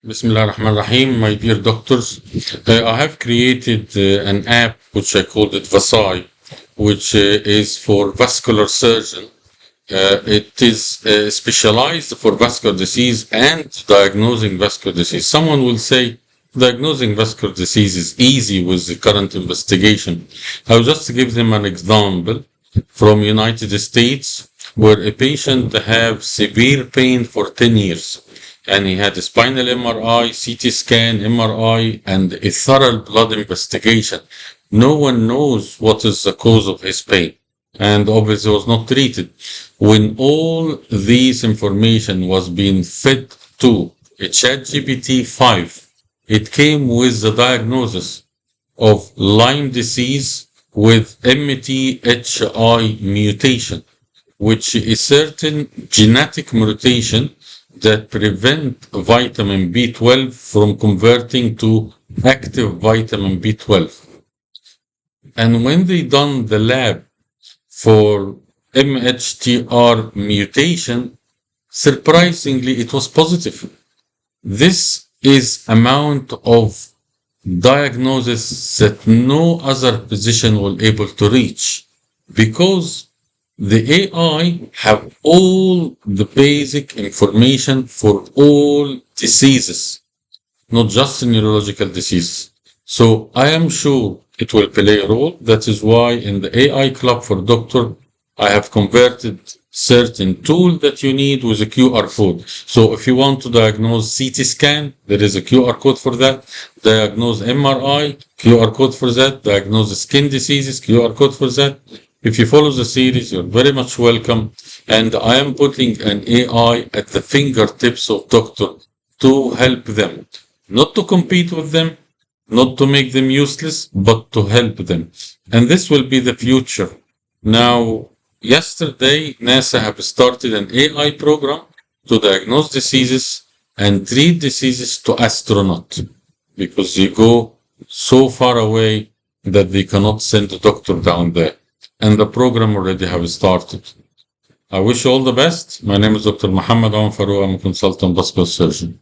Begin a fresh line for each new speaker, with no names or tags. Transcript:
Bismillah ar-Rahman ar-Rahim, my dear doctors. I have created an app which I called it Vasai, which is for vascular surgeon. It is specialized for vascular disease and diagnosing vascular disease. Someone will say diagnosing vascular disease is easy with the current investigation. I'll just give them an example from United States where a patient have severe pain for 10 years. And he had a spinal MRI, CT scan, MRI, and a thorough blood investigation. No one knows what is the cause of his pain, and obviously was not treated. When all these information was being fed to a ChatGPT 5, it came with the diagnosis of Lyme disease with MTHI mutation, which is certain genetic mutation that prevent vitamin B12 from converting to active vitamin B12. And when they done the lab for MHTR mutation, surprisingly, it was positive. This is amount of diagnosis that no other physician will able to reach because the AI have all the basic information for all diseases, not just neurological diseases. So I am sure it will play a role. That is why in the AI Club for Doctor, I have converted certain tool that you need with a QR code. So if you want to diagnose CT scan, there is a QR code for that. Diagnose MRI, QR code for that. Diagnose skin diseases, QR code for that. If you follow the series, you're very much welcome. And I am putting an AI at the fingertips of doctor to help them, not to compete with them, not to make them useless, but to help them. And this will be the future. Now, yesterday, NASA have started an AI program to diagnose diseases and treat diseases to astronauts because they go so far away that they cannot send a doctor down there. And the program already have started. I wish you all the best. My name is Dr. Muhammad Farouk. I'm a consultant vascular surgeon.